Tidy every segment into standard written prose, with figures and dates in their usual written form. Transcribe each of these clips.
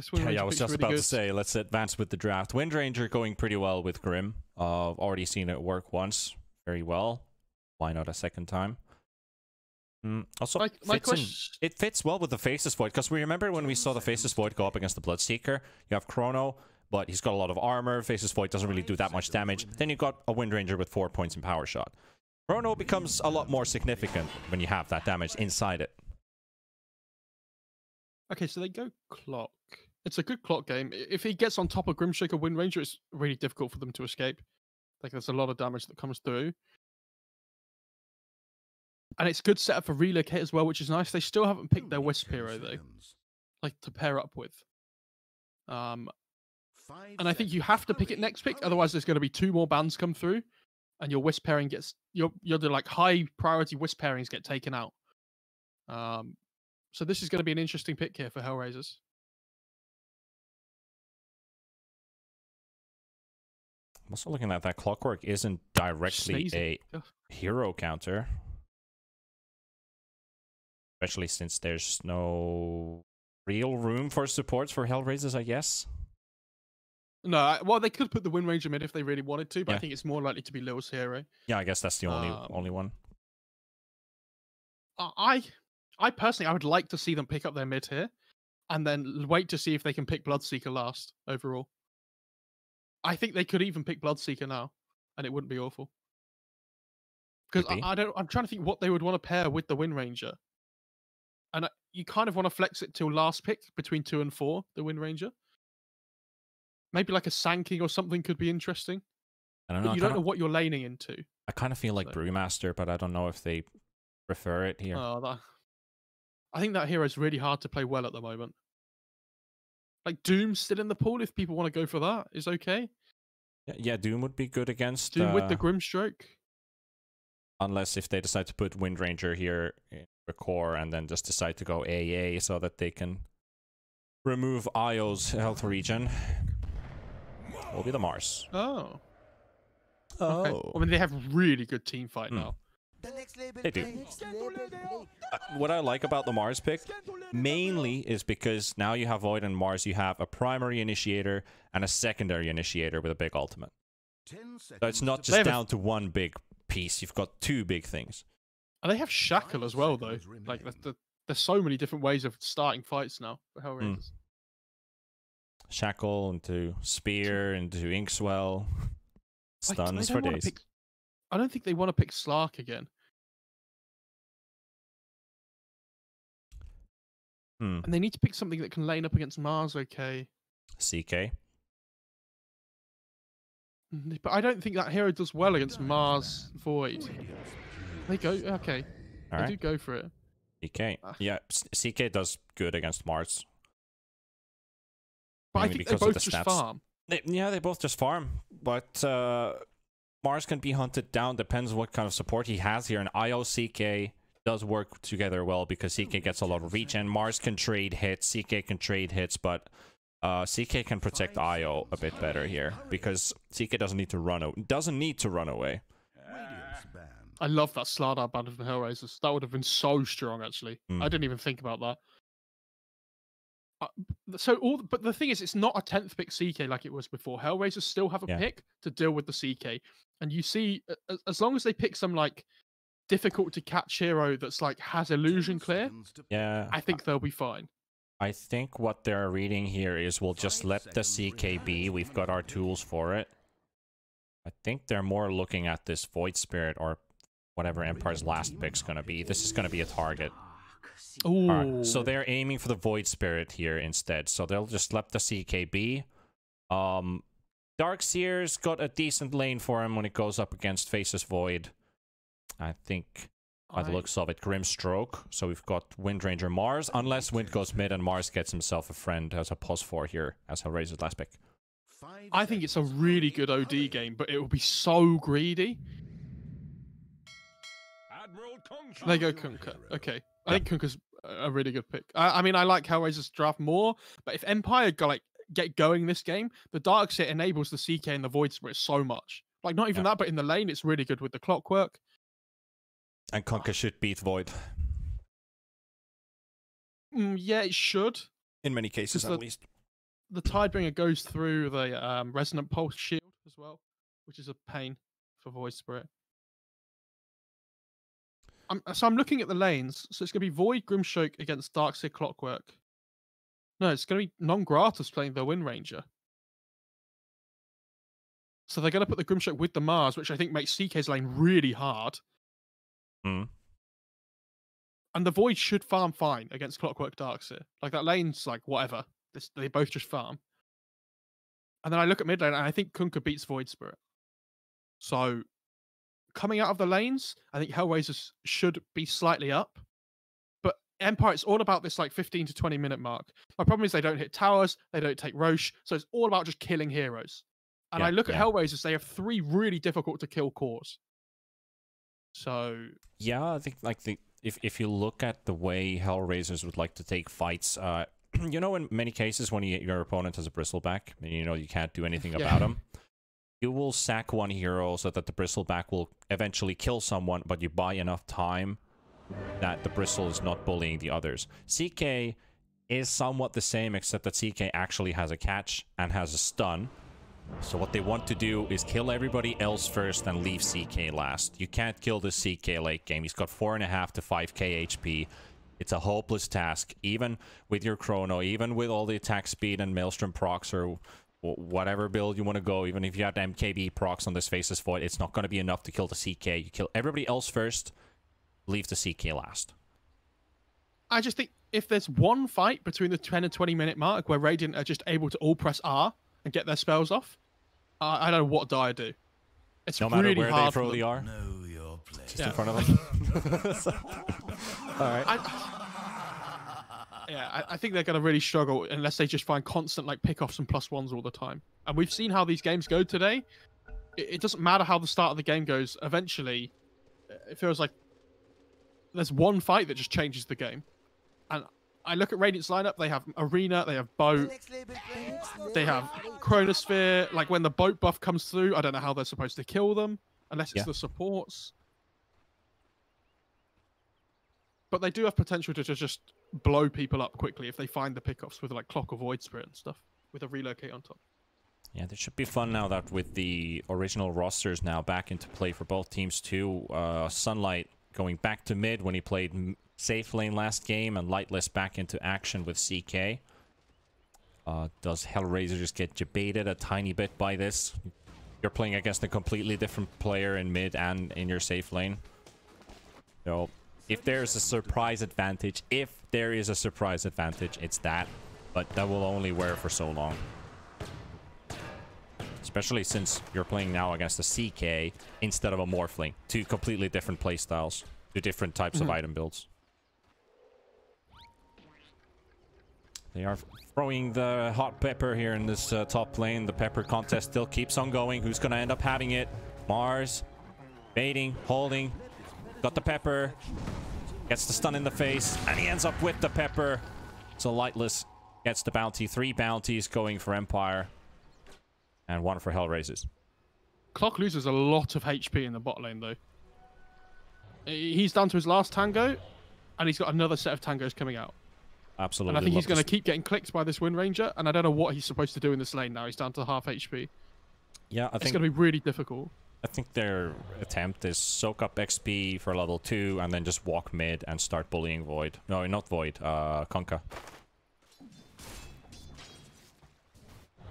This Wind Ranger I was pick's just really about good. to say, let's advance with the draft. Wind Ranger going pretty well with Grim. Already seen it work once very well. Why not a second time? Also, it fits well with the Faceless Void, because we remember when we saw the Faceless Void go up against the Bloodseeker, you have Chrono, but he's got a lot of armor. Faceless Void doesn't really do that much damage. Then you got a Wind Ranger with 4 points in Power Shot. Chrono becomes a lot more significant when you have that damage inside it. Okay, so they go Clock. It's a good Clock game. If he gets on top of Grimshaker Wind Ranger, it's really difficult for them to escape. Like, there's a lot of damage that comes through. And it's good setup for Relocate as well, which is nice. They still haven't picked their Wisp hero, though. Like, to pair up with. And I think you have to pick it next pick, otherwise there's going to be 2 more bans come through, and your Wisp pairing gets... Your like, high priority Wisp pairings get taken out. So this is going to be an interesting pick here for HellRaisers. I'm also looking at that Clockwork isn't directly a hero counter. Especially since there's no real room for supports for HellRaisers, I guess. No, well, they could put the Wind Ranger mid if they really wanted to, but I think it's more likely to be Lil's hero. Yeah, I guess that's the only one. I personally, I would like to see them pick up their mid here, and then wait to see if they can pick Bloodseeker last overall. I think they could even pick Bloodseeker now, and it wouldn't be awful. Because I'm trying to think what they would want to pair with the Wind Ranger. And you kind of want to flex it till last pick between 2 and 4, the Wind Ranger. Maybe like a Sanking or something could be interesting. I don't know. But you don't know what you're laning into. I kind of feel like Brewmaster, but I don't know if they prefer it here. I think that hero is really hard to play well at the moment. Like Doom's still in the pool if people want to go for that. Is okay. Yeah, Doom would be good against Doom with the Grimstroke. Unless if they decide to put Wind Ranger here in the core and then just decide to go AA so that they can remove Io's health regen. Will be the Mars. Oh. Okay. I mean, they have really good team fight now. They do. What I like about the Mars pick mainly is because now you have Void and Mars, you have a primary initiator and a secondary initiator with a big ultimate. So it's not just down to one big piece, you've got 2 big things. And they have Shackle as well, though. Like, there's so many different ways of starting fights now for HellRaisers. Shackle into Spear into Inkswell. Stuns for days. I don't think they want to pick Slark again. And they need to pick something that can lane up against Mars, okay. CK. But I don't think that hero does well against Mars Void. They go, okay. They do go for it. CK. Yeah, CK does good against Mars. But I think they both just farm. They both just farm. But Mars can be hunted down, depends what kind of support he has here. And IO CK does work together well because CK gets a lot of regen. Mars can trade hits, CK can trade hits, but CK can protect IO a bit better here because CK doesn't need to run away. I love that Slardar band from HellRaisers. That would have been so strong, actually. I didn't even think about that. But the thing is, it's not a 10th pick CK like it was before. HellRaisers still have a pick to deal with the CK, and you see, as long as they pick some like difficult to catch hero that's like has illusion clear, I think they'll be fine. I think what they're reading here is we'll just let the CK be. We've got our tools for it. I think they're more looking at this Void Spirit or whatever Empire's last pick's gonna be. This is gonna be a target. Ooh. So they're aiming for the Void Spirit here instead. So they'll just let the CK be. Darkseer's got a decent lane for him when it goes up against Faceless Void. I think by the looks of it, Grimstroke. So we've got Wind Ranger Mars, unless Wind goes mid and Mars gets himself a friend as a +4 here as HellRaisers last pick. I think it's a really good OD game, but it will be so greedy. They go Kunkka. Okay. I think Kunkka's a really good pick. I mean, I like HellRaisers draft more, but if Empire get going this game, the Darkseer enables the CK and the Void Spirit so much. Like, not even that, but in the lane, it's really good with the Clockwork. And Kunkka should beat Void. Yeah, it should. In many cases, at least. the Tidebringer goes through the Resonant Pulse shield as well, which is a pain for Void Spirit. So I'm looking at the lanes. So it's going to be Void Grimstroke against Darkseer Clockwork. No, it's going to be Non-Gratis playing the Wind Ranger. So they're going to put the Grimstroke with the Mars, which I think makes CK's lane really hard. Hmm. And the Void should farm fine against Clockwork Darkseer. Like, that lane's like, whatever. They both just farm. And then I look at mid lane, and I think Kunkka beats Void Spirit. So, coming out of the lanes, I think HellRaisers should be slightly up. But Empire, it's all about this like 15 to 20 minute mark. My problem is they don't hit towers, they don't take Roche, so it's all about just killing heroes. And I look at HellRaisers, they have 3 really difficult to kill cores. So... Yeah, I think like if you look at the way HellRaisers would like to take fights, you know, in many cases when your opponent has a bristleback, and you know you can't do anything about him, you will sack one hero so that the bristleback will eventually kill someone, but you buy enough time that the bristle is not bullying the others. CK is somewhat the same, except that CK actually has a catch and has a stun. So what they want to do is kill everybody else first and leave CK last. You can't kill this CK late game. He's got 4.5 to 5k HP. It's a hopeless task, even with your chrono, even with all the attack speed and Maelstrom procs or whatever build you want to go. Even if you have the MKB procs on this Faceless Void, it's not going to be enough to kill the CK. You kill everybody else first, leave the CK last. I just think if there's one fight between the 10 and 20 minute mark where Radiant are just able to all press R and get their spells off, I don't know what die do. It's no matter really where hard they throw the R. Know your place. Just in front of them. All right. I think they're going to really struggle unless they just find constant like pick-offs and +1s all the time. And we've seen how these games go today. It doesn't matter how the start of the game goes. Eventually, it feels like there's one fight that just changes the game. And I look at Radiant's lineup. They have Arena, they have Boat, they have Chronosphere. Like, when the Boat buff comes through, I don't know how they're supposed to kill them unless it's the supports. But they do have potential to just blow people up quickly if they find the pickoffs with like Clock or Void Spirit and stuff with a relocate on top. Yeah, this should be fun now that with the original rosters now back into play for both teams too. Sunlight going back to mid when he played safe lane last game, and Lightless back into action with CK. Does HellRaisers get debated a tiny bit by this? You're playing against a completely different player in mid and in your safe lane. So if there's a surprise advantage, it's that. But that will only wear for so long. Especially since you're playing now against a CK instead of a Morphling. 2 completely different playstyles. 2 different types of item builds. They are throwing the hot pepper here in this top lane. The pepper contest still keeps on going. Who's going to end up having it? Mars. Baiting. Holding. Got the pepper. Gets the stun in the face. And he ends up with the pepper. So Lightless gets the bounty. 3 bounties going for Empire. And 1 for HellRaisers. Clock loses a lot of HP in the bot lane, though. He's down to his last tango, and he's got another set of tangos coming out. Absolutely. And I think he's going to keep getting clicked by this Wind Ranger, and I don't know what he's supposed to do in this lane now. He's down to half HP. Yeah, I think it's going to be really difficult. I think their attempt is soak up XP for level 2, and then just walk mid and start bullying Void. No, not Void. Kunkka.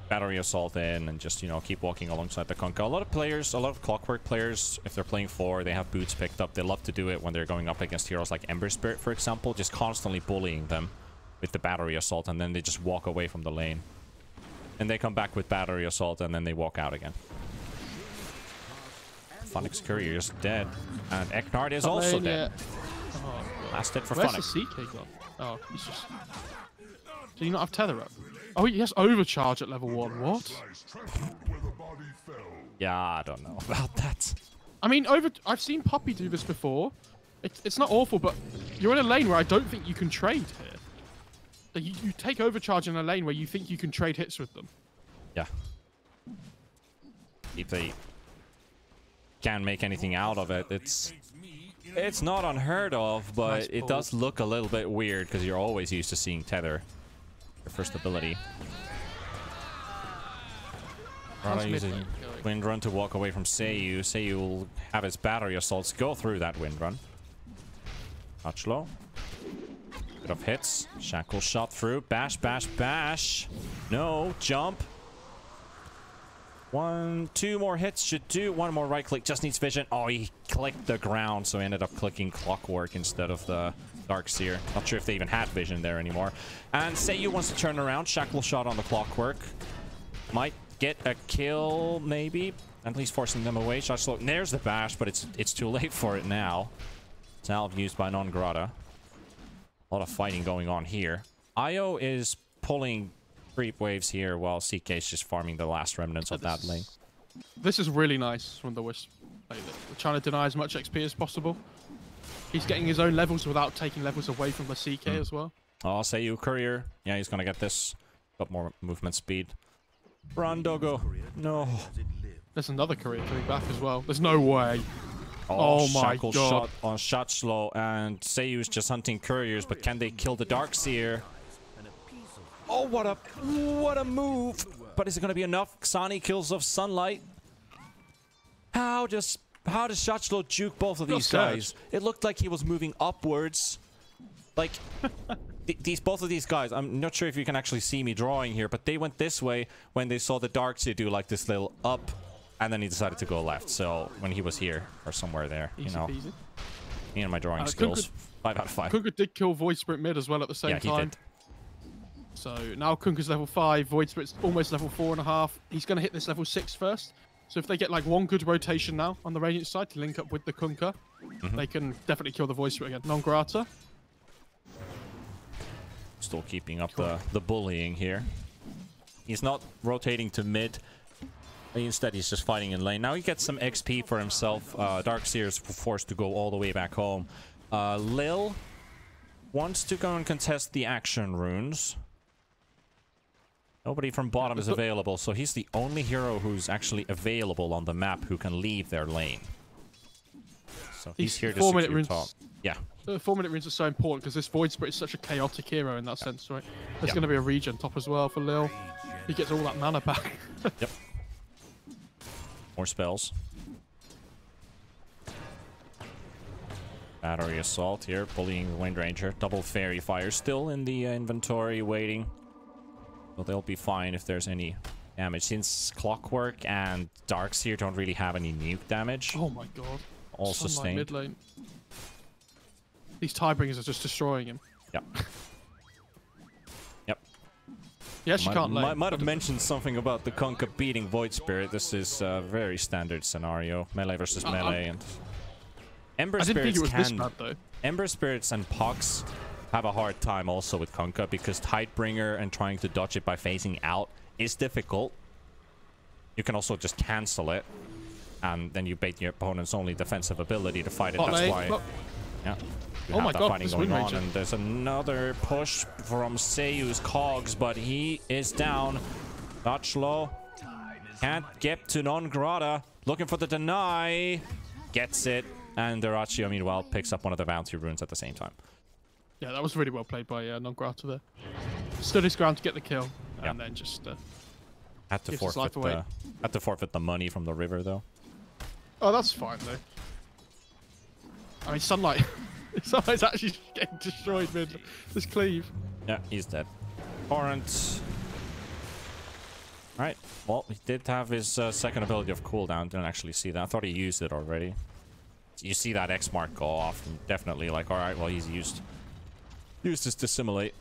Battery assault in and just, you know, keep walking alongside the Kunkka. A lot of Clockwork players, if they're playing 4, they have boots picked up. They love to do it when they're going up against heroes like Ember Spirit, for example, just constantly bullying them with the battery assault, and then they just walk away from the lane. And they come back with battery assault, and then they walk out again. Funix Courier is dead. And Eknard is also dead. Oh, last hit for Where's Funix. the CK gone? Oh, he's just... Do you not have tether up? Oh, he has overcharge at level 1. What? Yeah, I don't know about that. I mean, I've seen Poppy do this before. It's not awful, but you're in a lane where I don't think you can trade here. Like, you take overcharge in a lane where you think you can trade hits with them. Yeah. If they can't make anything out of it, it's not unheard of, but nice it does look a little bit weird because you're always used to seeing tether. Your first ability. Grata using wind run to walk away from Seiyu. Seiyu will have his battery assaults go through that wind run. Touch low. Bit of hits. Shackle shot through. Bash, bash, bash. No, jump. 1, 2 more hits should do. 1 more right click. Just needs vision. Oh, he clicked the ground, so he ended up clicking Clockwork instead of the Darkseer. Not sure if they even had vision there anymore. And Seiyu wants to turn around. Shackle shot on the Clockwork. Might get a kill, maybe. At least forcing them away. Shot slow. There's the bash, but it's too late for it now. Salve used by non-Grata. A lot of fighting going on here. Io is pulling creep waves here while CK is just farming the last remnants of that lane. This is really nice from the Wisp. Like, they're trying to deny as much XP as possible. He's getting his own levels without taking levels away from the CK as well. Oh, Seiyu Courier. Yeah, he's gonna get this. Got more movement speed. Run, Dogo. No. There's another Courier coming back as well. There's no way. Oh my god. Shot on shot slow, and Seiyu's just hunting couriers, but can they kill the Darkseer? Oh, what a move! But is it gonna be enough? Xani kills off Sunlight. How does shot slow juke both of these guys? It looked like he was moving upwards. Like both of these guys. I'm not sure if you can actually see me drawing here, but they went this way when they saw the Darkseer do like this little up. And then he decided to go left, so when he was here, or somewhere there, you know. Peasy. Me and my drawing skills, 5 out of 5. Kunkka did kill Void Spirit mid as well at the same time. He did. So now Kunkka's level 5, Void Spirit's almost level 4.5. He's going to hit this level 6 first. So if they get like one good rotation now on the Radiant side to link up with the Kunkka, they can definitely kill the Void Spirit again. Non-Grata. Still keeping up the bullying here. He's not rotating to mid. Instead, he's just fighting in lane. Now he gets some XP for himself. Darkseer is forced to go all the way back home. Lil wants to go and contest the action runes. Nobody from bottom is available, so he's the only hero who's actually available on the map who can leave their lane. So he's here to secure top. Yeah. The 4-minute runes are so important because this Void Spirit is such a chaotic hero in that sense, right? There's going to be a regen top as well for Lil. He gets all that mana back. Yep. More spells. Battery assault here, bullying the Wind Ranger. Double fairy fire still in the inventory waiting. So they'll be fine if there's any damage. Since Clockwork and Darkseer don't really have any nuke damage. Oh my god. All sustained. Mid lane. These Tiebringers are just destroying him. Yep. Yep. He actually can't lane. Might have mentioned something about the Kunkka beating Void Spirit. This is a very standard scenario. Melee versus melee. And Ember Spirits Ember Spirits and Pox have a hard time also with Kunkka because Tidebringer and trying to dodge it by phasing out is difficult. You can also just cancel it, and then you bait your opponent's only defensive ability to fight it. That's why. Yeah. Oh my god, fighting going on, and there's another push from Seiyu's cogs, but he is down. Touch low. Can't get to non-Grata. Looking for the deny. Gets it. And Dyrachio, meanwhile, picks up one of the bounty runes at the same time. Yeah, that was really well played by non-Grata there. Stood his ground to get the kill, and then just had to forfeit the money from the river, though. Oh, that's fine, though. I mean, Sunlight. Sunlight's actually getting destroyed mid this cleave. Yeah, he's dead. Torrent. Alright, well, he did have his second ability of cooldown. Didn't actually see that. I thought he used it already. You see that X mark go off, and definitely like, alright, well, he's used this to simulate.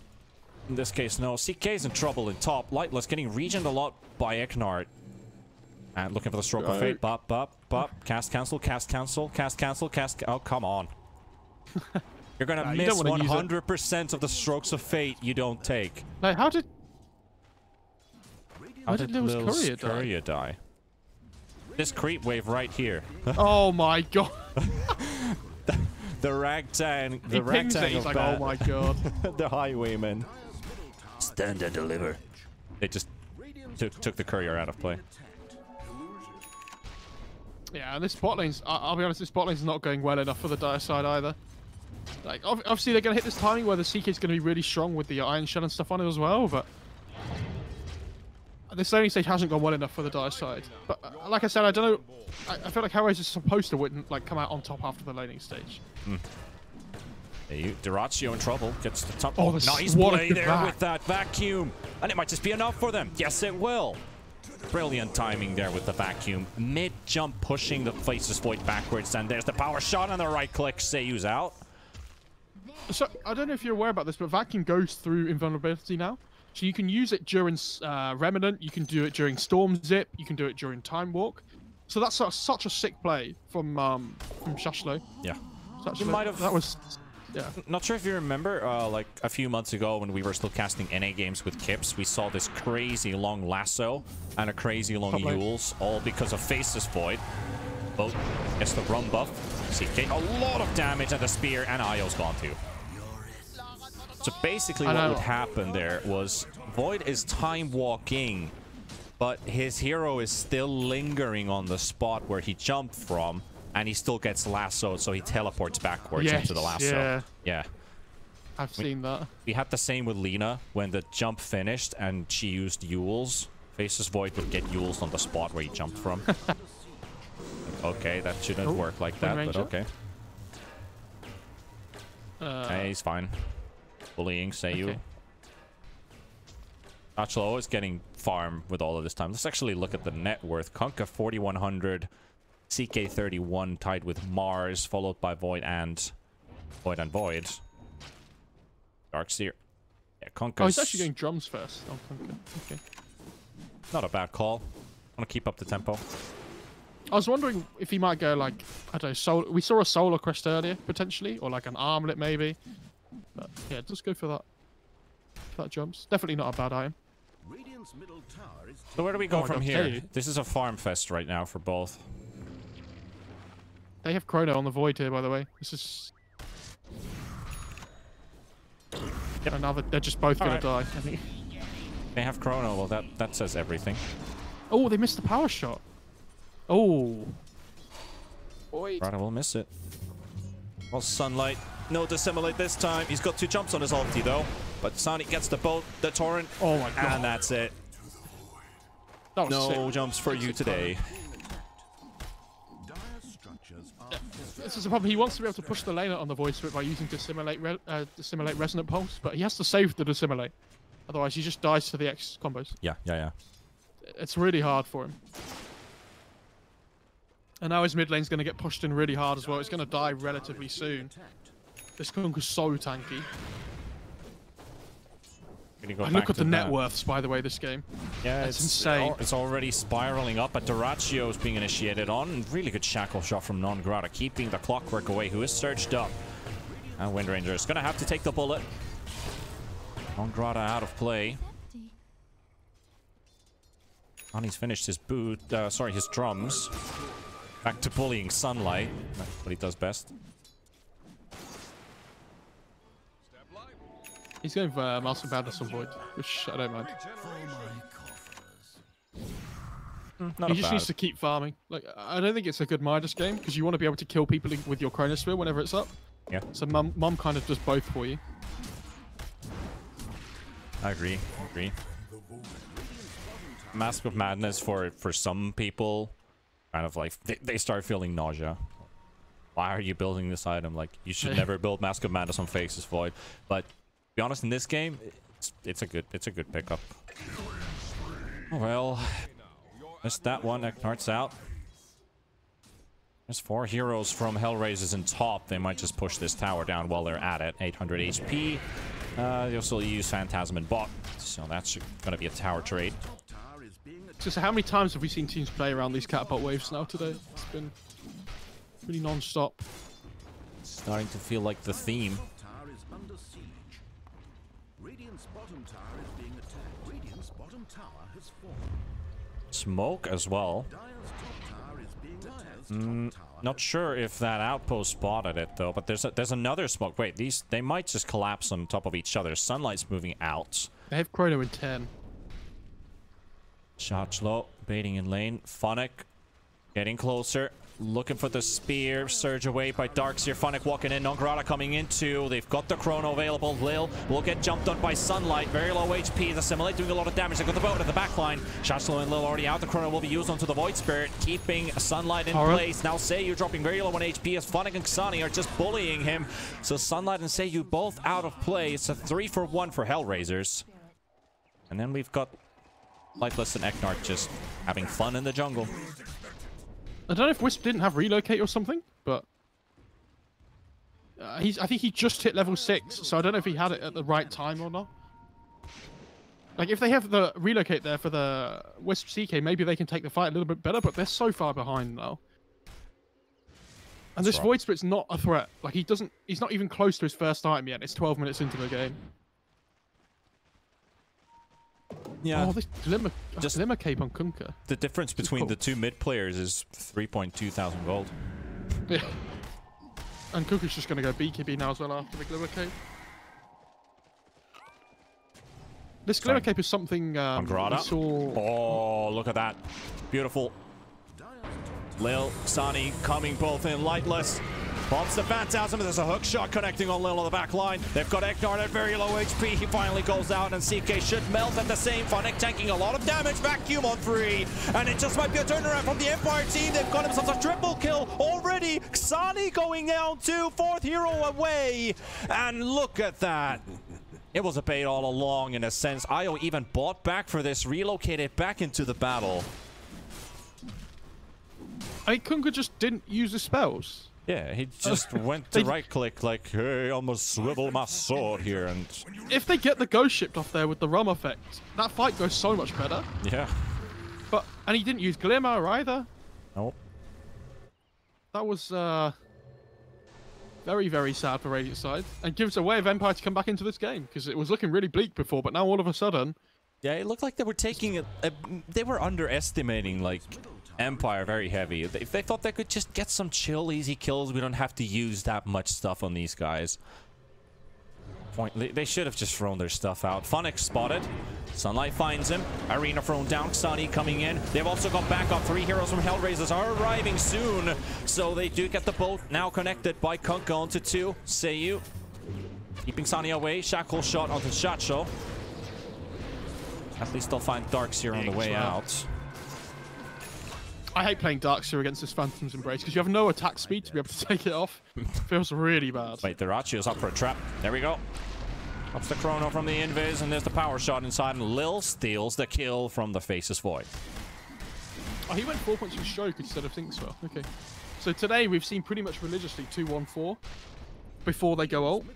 In this case, no. CK's in trouble in top. Lightless getting regened a lot by Eknard. And looking for the stroke of fate. Bop, bop, bop. Cast cancel, cast cancel, cast cancel, cast. Oh, come on. You're gonna miss 100% of the strokes of fate you don't take. Like, how did Lil's Courier die? This creep wave right here. Oh my god. the ragtag. The ragtag. He's like, oh my god. The highwayman. Stand and deliver. They just took the courier out of play. Yeah, and this bot lane's, I'll be honest, this bot lane's not going well enough for the Dire side either. Like, obviously they're going to hit this timing where the CK is going to be really strong with the Iron Shell and stuff on it as well, but this laning stage hasn't gone well enough for the Dire side. But like I said, I don't know. I feel like HellRaisers is supposed to win, like come out on top after the laning stage. Duratio in trouble. Gets the top. Oh, nice play there with that vacuum. And it might just be enough for them. Yes, it will. Brilliant timing there with the vacuum. Mid-jump pushing the Faceless Void backwards. And there's the power shot on the right click. Seiyu's out. So, I don't know if you're aware about this, but vacuum goes through invulnerability now. So you can use it during Remnant, you can do it during Storm Zip, you can do it during Time Walk. So that's such a sick play from Shashlo. Yeah. You might have... That was... Yeah. Not sure if you remember, like a few months ago when we were still casting NA games with Kips, we saw this crazy long lasso and a crazy long Yules, all because of Faceless Void. Both gets the run buff. CK, a lot of damage, and the spear, and Io's gone too. So basically what would happen there was Void is time walking, but his hero is still lingering on the spot where he jumped from, and he still gets lassoed, so he teleports backwards into the lasso. Yeah. I've seen that. We had the same with Lina when the jump finished and she used Yules. Faceless Void would get Yules on the spot where he jumped from. Okay, that shouldn't work like that, but okay. Hey, he's fine. Bullying Seiyu. Achlo is getting farm with all of this time. Let's actually look at the net worth. Kunkka 4100, CK 31 tied with Mars, followed by Void and Void. Darkseer. Yeah, Kunkka. Oh, he's actually getting drums first. Oh, Kunkka. Okay. Not a bad call. Want to keep up the tempo. I was wondering if he might go like, I don't know, we saw a Solar Crest earlier, potentially, or like an Armlet maybe. But yeah, just go for that. That jumps. Definitely not a bad item. So where do we go from here? This is a farm fest right now for both. They have Chrono on the Void here, by the way. This is... Another... They're just both going to die, I think. They have Chrono. Well, that says everything. Oh, they missed the power shot. Oh. Rada will miss it. Well, Sunlight. No dissimulate this time. He's got 2 jumps on his ulti, though. But Sonic gets the boat, the torrent. Oh my god. And that's it. That was no sick. Jumps for you today. This is the problem. He wants to be able to push the lane on the Void Spirit by using dissimulate Resonant Pulse, but he has to save the dissimulate. Otherwise, he just dies to the X combos. Yeah. It's really hard for him. And now his mid lane's going to get pushed in really hard as well. It's going to die relatively soon. This Kunkka's so tanky. And look at the net worths, by the way, this game. Yeah, it's insane. It's already spiraling up, but Duratio is being initiated on. Really good shackle shot from Non-Grata, keeping the Clockwork away, who is surged up. And Windranger is going to have to take the bullet. Non-Grata out of play. He's finished his his drums. Back to bullying Sunlight. That's what he does best. He's going for Master Madness on Void, which I don't mind. He just needs to keep farming. Like, I don't think it's a good Midas game, because you want to be able to kill people with your Chronosphere whenever it's up. Yeah. So Mum kind of does both for you. I agree. Mask of Madness for some people, kind of like, they start feeling nausea. Why are you building this item? Like, you should never build Mask of Madness on Faceless Void. But to be honest, in this game, it's a good pickup. Well, missed that one. Eknart's out. There's 4 heroes from HellRaisers in top. They might just push this tower down while they're at it. 800 HP. They'll still use Phantasm and bot, so that's going to be a tower trade. So how many times have we seen teams play around these catapult waves now today? It's been really non-stop. Starting to feel like the theme. Smoke as well. Not sure if that outpost spotted it though, but there's another smoke. Wait, they might just collapse on top of each other. Sunlight's moving out. They have Chrono in 10. Shot low, baiting in lane. Phonic getting closer. Looking for the spear. Surge away by Darkseer. Funnick walking in. Nongrata coming in too. They've got the chrono available. Lil will get jumped on by Sunlight. Very low HP. The Assimilate doing a lot of damage. They got the boat at the back line. Shashlo and Lil already out. The chrono will be used onto the Void Spirit, keeping Sunlight in place. Now Seiyu dropping very low on HP as Funnick and Xani are just bullying him. So Sunlight and Seiyu both out of play. It's a 3-for-1 for HellRaisers. And then we've got Lightless and Eknard just having fun in the jungle. I don't know if Wisp didn't have relocate or something, but I think he just hit level 6, so I don't know if he had it at the right time or not. Like, if they have the relocate there for the Wisp CK, maybe they can take the fight a little bit better, but they're so far behind now. And this Void Spirit's not a threat. Like, he's not even close to his first item yet. It's 12 minutes into the game. Yeah. Oh, this glimmer cape on Kunkka. The difference between the two mid players is 3,200 gold. Yeah. And Kunkka's just going to go BKB now as well after the glimmer cape. This glimmer cape is something we saw... Oh, look at that. Beautiful. Lil, Xani coming both in. Lightless. Bombs the Phantasm. There's a hook shot connecting on Lil on the back line. They've got Eknard at very low HP. He finally goes out, and CK should melt at the same. Funnick tanking a lot of damage. Vacuum on 3. And it just might be a turnaround from the Empire team. They've got themselves a triple kill already. Xani going down too. 4th hero away. And look at that. It was a bait all along in a sense. Io even bought back for this. Relocated back into the battle. I think Kunkka just didn't use the spells. Yeah, he just went to right-click like, hey, I'm gonna swivel my sword here, and... If they get the ghost shipped off there with the rum effect, that fight goes so much better. Yeah. And he didn't use Glimmer either. Nope. That was very, very sad for Radiant side, and gives a way of Empire to come back into this game, because it was looking really bleak before, but now all of a sudden... Yeah, it looked like they were taking they were underestimating, like... Empire very heavy. If they thought they could just get some chill, easy kills, we don't have to use that much stuff on these guys. They should have just thrown their stuff out. Funnick spotted. Sunlight finds him. Arena thrown down. Xani coming in. They've also got backup. 3 heroes from HellRaisers are arriving soon. So they do get the boat now connected by Kunkka onto 2. Seiyu keeping Xani away. Shackle shot onto Shacho. At least they'll find Darkseer on the way out. I hate playing Darkseer against this Phantom's Embrace because you have no attack speed to be able to take it off. Feels really bad. Wait, Dirachio's up for a trap. There we go. Ups the chrono from the invis, and there's the power shot inside, and Lil steals the kill from the Faceless Void. Oh, he went 4 points in stroke instead of Thinkswell. Okay. So today we've seen pretty much religiously 2-1-4 before they go ult.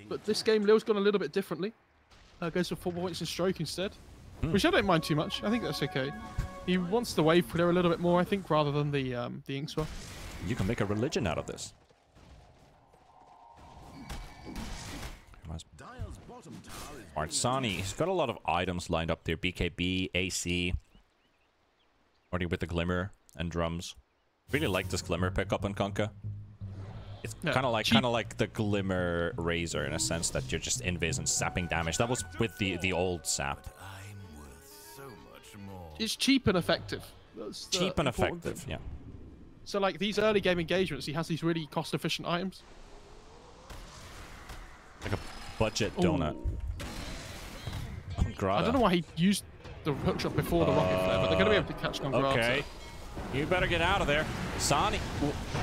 But this game, Lil's gone a little bit differently. Goes for 4 points in stroke instead. Which I don't mind too much. I think that's okay. He wants the wave clear a little bit more, I think, rather than the Inkswell. You can make a religion out of this. Xani, he's got a lot of items lined up there. BKB, AC. Already with the Glimmer and drums. Really like this Glimmer pickup on Kunkka. It's kind of like the Glimmer Razor in a sense that you're just invis and sapping damage. That was with the old sap. It's cheap and effective. Cheap and effective, yeah. So, like, these early game engagements, he has these really cost-efficient items. Like a budget donut. I don't know why he used the hookshot before the rocket flare, but they're going to be able to catch Nongrata. Okay. You better get out of there. Xani.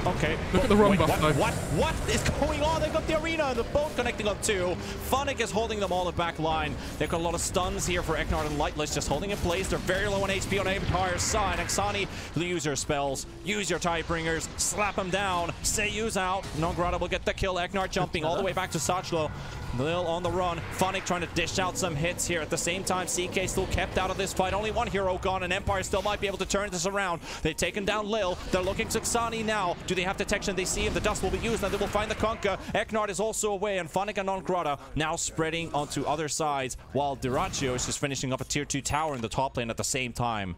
Okay. Look at the run buff, though. What is going on? They've got the arena and the boat connecting up too. Funnick is holding them all at back line. They've got a lot of stuns here for Eknard and Lightless just holding in place. They're very low on HP on Empire's side. And Xani, use your spells. Use your Tidebringers. Slap them down. Seiyu's out. Nongrata will get the kill. Eknard jumping all the way back to Sachlo. Lil on the run. Funnick trying to dish out some hits here. At the same time, CK still kept out of this fight. Only 1 hero gone, and Empire still might be able to turn this around. They've taken down Lil. They're looking to Xani now. Do they have detection? They see him. The dust will be used, and they will find the Kunkka. Eknard is also away, and Funnick and Nongrata now spreading onto other sides, while Dirachio is just finishing up a tier 2 tower in the top lane at the same time.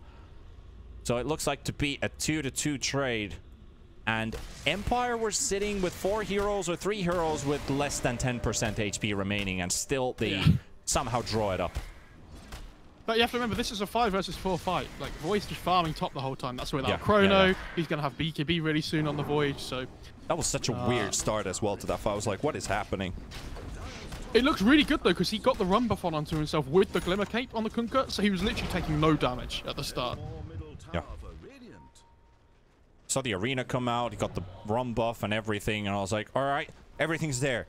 So it looks like to be a 2-2 trade. And Empire were sitting with 4 heroes or 3 heroes with less than 10% HP remaining, and still they somehow draw it up. But you have to remember, this is a 5 versus 4 fight. Like, Void's just farming top the whole time. That's without Chrono. He's going to have BKB really soon on the Void, so... That was such a weird start as well to that fight. I was like, what is happening? It looks really good, though, because he got the run buff onto himself with the Glimmer Cape on the Kunkka, so he was literally taking no damage at the start. Yeah. Saw the arena come out, he got the run buff and everything, and I was like, alright, everything's there.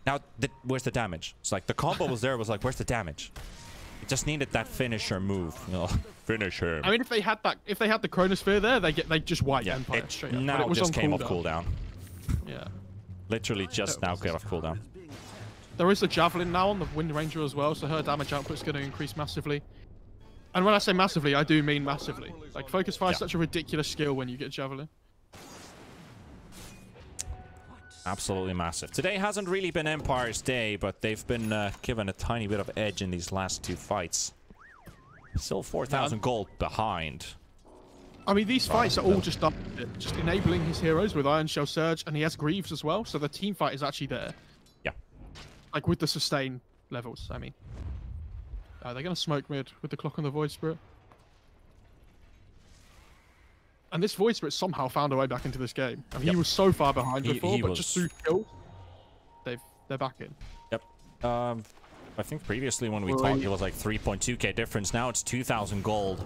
Now, where's the damage? It's like, the combo was there, it was like, where's the damage? It just needed that finisher move, you know. Finisher. I mean, if they had the Chronosphere there, they just wipe Empire straight up. Now it just came off cooldown. Yeah. Literally just now came off cooldown. There is the Javelin now on the Wind Ranger as well, so her damage output's going to increase massively. And when I say massively, I do mean massively. Like, Focus Fire is such a ridiculous skill when you get Javelin. Absolutely massive. Today hasn't really been Empire's day, but they've been given a tiny bit of edge in these last 2 fights. Still 4,000 gold behind. I mean, these fights are all just enabling his heroes with Iron Shell Surge, and he has Greaves as well, so the team fight is actually there. Yeah. Like, with the sustain levels, I mean. They're going to smoke mid with the clock on the Void Spirit. And this Void Spirit somehow found a way back into this game. I mean, he was so far behind before, but just through kills, they're back in. Yep. I think previously when we talked, it was like 3.2k difference. Now it's 2,000 gold.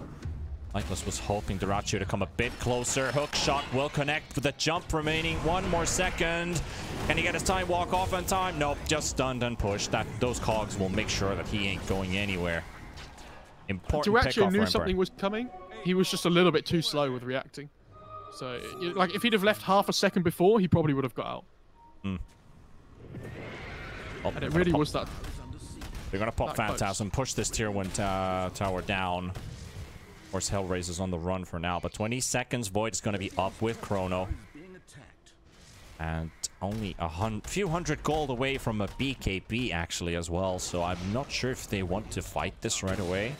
Nicholas was hoping Duraccio to come a bit closer. Hook shot will connect with the jump remaining 1 more second. Can he get his time walk off on time? Nope, just stunned and pushed. Those cogs will make sure that he ain't going anywhere. Important Duraccio knew something was coming. He was just a little bit too slow with reacting. So, like, if he'd have left half a second before, he probably would have got out. Mm. And it really was that. They're gonna pop Phantasm, push this tier 1 tower down. Of course, HellRaisers on the run for now, but 20 seconds. Void is gonna be up with Chrono. And only a few hundred gold away from a BKB, actually, as well. So I'm not sure if they want to fight this right away.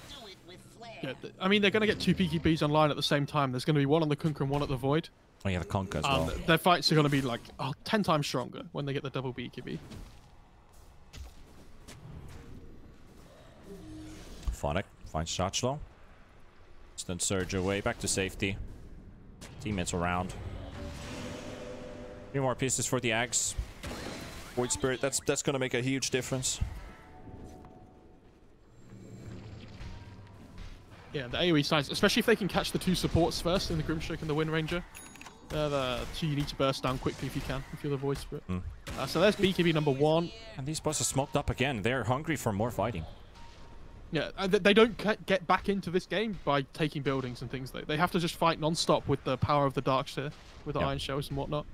Yeah, I mean, they're going to get 2 BKBs online at the same time. There's going to be 1 on the Kunkka and 1 at the Void. Oh yeah, the Kunkka as well. Their fights are going to be like 10 times stronger when they get the double BKB. Phonic finds Shotchlo. Instant surge away, back to safety. Teammates around. 3 more pieces for the Axe. Void Spirit, that's going to make a huge difference. Yeah, the AoE sides, especially if they can catch the 2 supports first in the Grimstroke and the Wind Ranger. They're the 2 you need to burst down quickly if you can, if you're the Void Spirit. So there's BKB number 1. And these boys are smoked up again. They're hungry for more fighting. Yeah, they don't get back into this game by taking buildings and things. They have to just fight non-stop with the power of the Darkseer, with the Iron Shells and whatnot.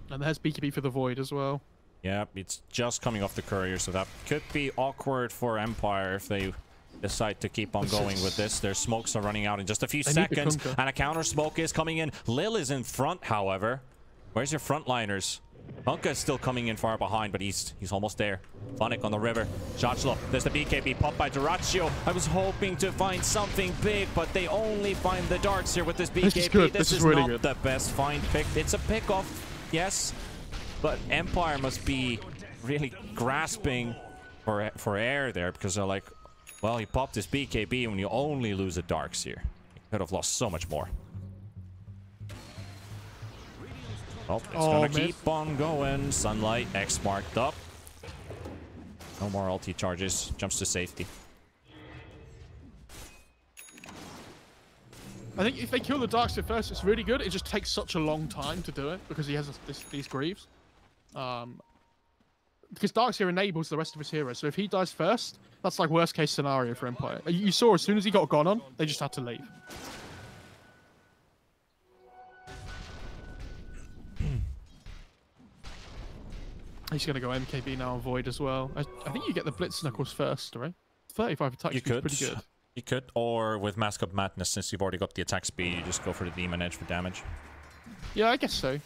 And there's BKB for the Void as well. Yeah, it's just coming off the courier, so that could be awkward for Empire if they decide to keep on going with this. Their smokes are running out in just a few seconds, and a counter smoke is coming in. Lil is in front, however. Where's your frontliners? Kunkka is still coming in far behind, but he's almost there. Phonic on the river. Shotchlo. There's the BKB popped by Duraccio. I was hoping to find something big, but they only find the darks here with this BKB. This is really not good. the best find picked. It's a pick-off, yes, but Empire must be really grasping for air there, because they're like, well, he popped his BKB when you only lose a darks here. He could have lost so much more. Oh, it's gonna keep on going. Sunlight, X marked up. No more ulti charges. Jumps to safety. I think if they kill the Darkseer first, it's really good. It just takes such a long time to do it because he has these Greaves. Because Darkseer enables the rest of his heroes. So if he dies first, that's like worst case scenario for Empire. You saw as soon as he got gone on, they just had to leave. He's going to go MKB now on Void as well. I think you get the Blitz Knuckles first, right? 35 attack speed is pretty good. You could, or with Mask of Madness, since you've already got the attack speed, you just go for the Demon Edge for damage. Yeah, I guess so.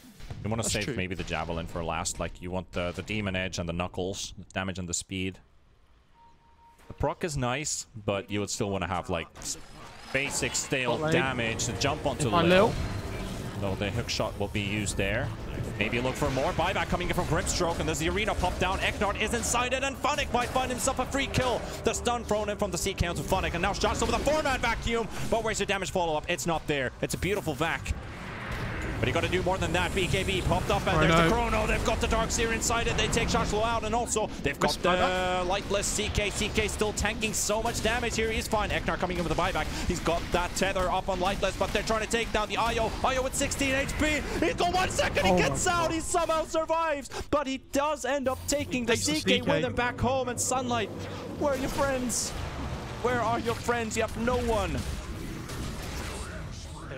You want to save maybe the Javelin for last. Like, you want the Demon Edge and the Knuckles, the damage and the speed. The proc is nice, but you would still want to have, like, basic stale damage to jump onto Lil. No, the hook shot will be used there. Maybe look for more. Buyback coming in from Grimstroke, and there's the arena pop down. Eknard is inside it, and Funnick might find himself a free kill. The stun thrown in from the CK onto Funnick, and now shots over the 4-man vacuum. But where's the damage follow-up? It's not there. It's a beautiful vac. But you got to do more than that. BKB popped up, and there's the Chrono. They've got the Darkseer inside it. They take Shashlo out, and also they've got the Lightless CK. CK still tanking so much damage here. He's fine. Eknar coming in with a buyback. He's got that tether up on Lightless, but they're trying to take down the Io. Io with 16 HP. He's got 1 second. He gets out. He somehow survives, but he does end up taking the CK with him back home. And Sunlight, where are your friends? Where are your friends? You have no one.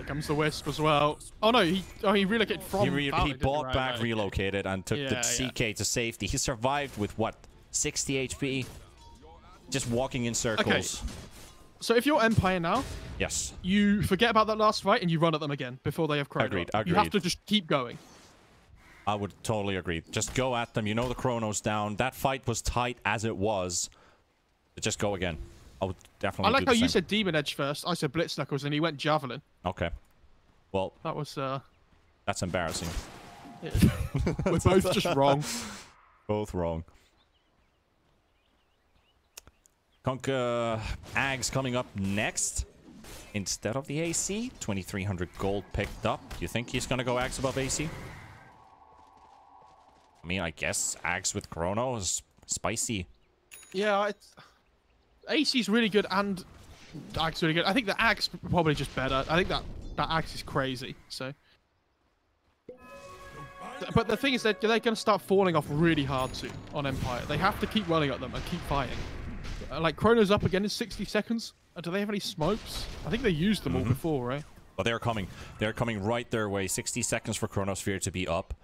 Comes the Wisp as well. Oh no, he relocated from. He bought back, relocated, and took the CK to safety. He survived with what, 60 HP, just walking in circles. Okay. So if you're Empire now, yes, you forget about that last fight and you run at them again before they have Chrono. Agreed. You have to just keep going. I would totally agree. Just go at them. You know the Chrono's down. That fight was tight as it was. Just go again. I would definitely. I like how you said Demon Edge first. I said Blitz Knuckles, and he went Javelin. Okay. Well, that was that's embarrassing. Yeah. We're both just wrong. Both wrong. Conk Ags coming up next instead of the AC. 2,300 gold picked up. Do you think he's gonna go Ags above AC? I mean, I guess Ags with Chrono is spicy. Yeah, AC's really good and Ags really good. I think the Ags probably just better. I think that Ags is crazy. So, but the thing is that they're going to start falling off really hard soon on Empire. They have to keep running at them and keep fighting. Like Chrono's up again in 60 seconds. Do they have any smokes? I think they used them all before, right? Well, they're coming. They're coming right their way. 60 seconds for Chronosphere to be up.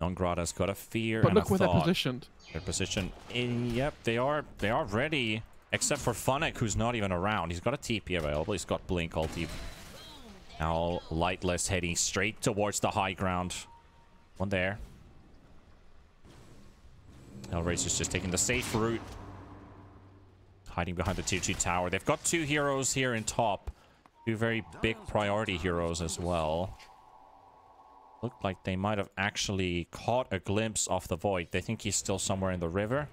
Non-Grata's got a fear. But and look where they're positioned. They're positioned. Yep, they are ready. Except for Funnick, who's not even around. He's got a TP available. He's got Blink ulti. Now Lightless heading straight towards the high ground. One there. HellRaisers just taking the safe route. Hiding behind the tier 2 tower. They've got 2 heroes here in top. 2 very big priority heroes as well. Looked like they might have actually caught a glimpse of the Void. They think he's still somewhere in the river.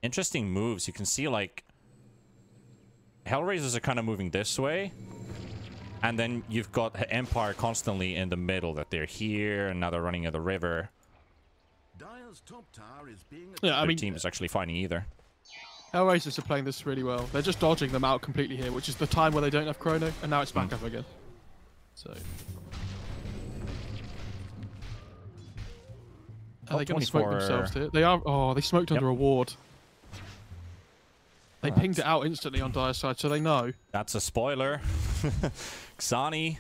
Interesting moves. You can see, like, HellRaisers are kind of moving this way. And then you've got Empire constantly in the middle, that they're here, and now they're running at the river. Yeah, I mean, team is actually fighting either. HellRaisers are playing this really well. They're just dodging them out completely here, which is the time where they don't have Chrono, and now it's back up again. So, are they going to smoke themselves here? They are. Oh, they smoked under a ward. They pinged it out instantly on Dire's side, so they know. That's a spoiler. Xani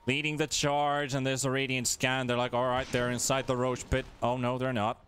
leading the charge, and there's a Radiant scan. They're like, all right, they're inside the Roche pit. Oh, no, they're not.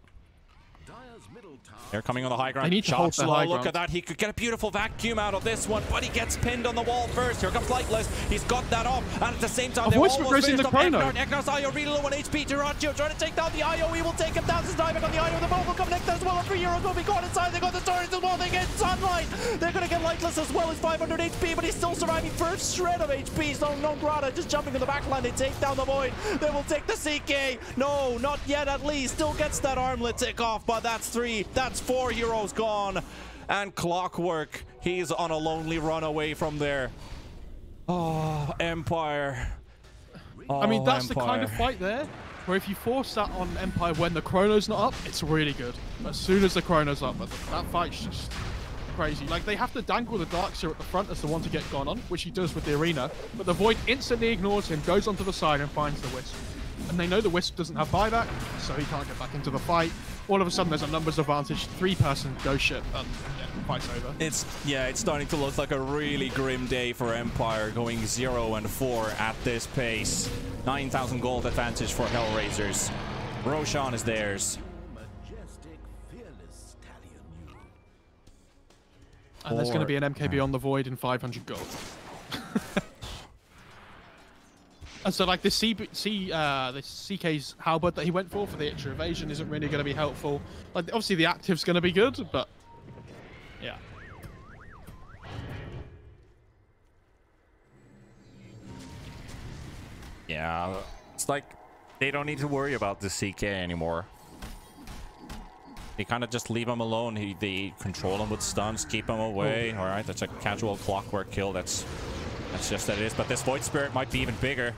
They're coming on the high ground. They need to hold the high ground. Look at that. He could get a beautiful vacuum out of this one, but he gets pinned on the wall first. Here comes Lightless. He's got that off, and at the same time, they're almost finished up Eknard. Eknard's Io really low on HP. Duraccio trying to take down the Io. He will take him down. He's diving on the Io. The bomb will come next as well. 3 heroes will be caught inside. They got the turrets as well. They get Sunlight. They're going to get Lightless as well as 500 HP, but he's still surviving. First shred of HP. So Non-Grata just jumping in the back line. They take down the Void. They will take the CK. No, not yet at least. Still gets that armlet tick off, but that's 3. That's 4 heroes gone. And Clockwork, he's on a lonely run away from there. Oh, Empire. Oh, I mean, that's Empire. the kind of fight there where if you force that on Empire when the Chrono's not up, it's really good. As soon as the Chrono's up, but that fight's just crazy. Like, they have to dangle the Darkseer at the front as the one to get gone on, which he does with the arena, but the Void instantly ignores him, goes onto the side and finds the Wisp. And they know the Wisp doesn't have buyback, so he can't get back into the fight. All of a sudden, there's a numbers advantage. 3-person ghost ship, and yeah, fight's over. It's starting to look like a really grim day for Empire, going 0-4 at this pace. 9,000 gold advantage for HellRaisers. Roshan is theirs. And there's going to be an MKB on the Void and 500 gold. And so, like, the CK's halberd that he went for the extra evasion isn't really going to be helpful. Like, obviously the active's going to be good, but yeah. Yeah, It's like they don't need to worry about the CK anymore. They kind of just leave him alone. They control him with stuns, keep him away. All right, that's a casual clockwork kill. That's just that it is. But this Void Spirit might be even bigger.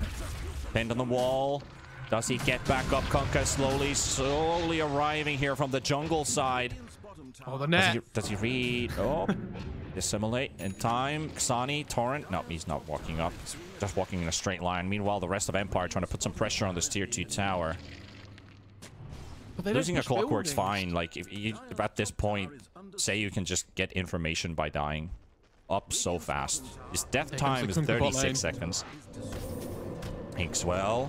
Pinned on the wall. Does he get back up? Kunkka slowly arriving here from the jungle side. Oh, the net. Does he read? Oh, dissimulate in time. Xani, Torrent. No, he's not walking up. He's just walking in a straight line. Meanwhile, the rest of Empire trying to put some pressure on this tier 2 tower. Losing a clockwork's fine. Like, if you at this point say you can just get information by dying up so fast. His death time is 36 seconds. Inkswell.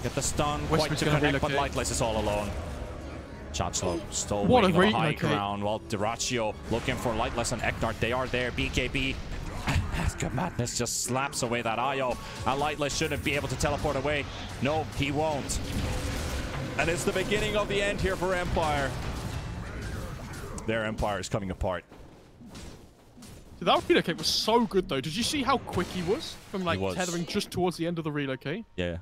Get the stun. Quite to connect, but Lightless is all alone. Chancellor still waiting on the high ground, while Dyrachyo looking for Lightless and Eknart. They are there. BKB. Mask Madness just slaps away that IO. And Lightless shouldn't be able to teleport away. No, he won't. And it's the beginning of the end here for Empire. Their Empire is coming apart. That relocate was so good, though. Did you see how quick he was? From, like, tethering just towards the end of the relocate? Yeah.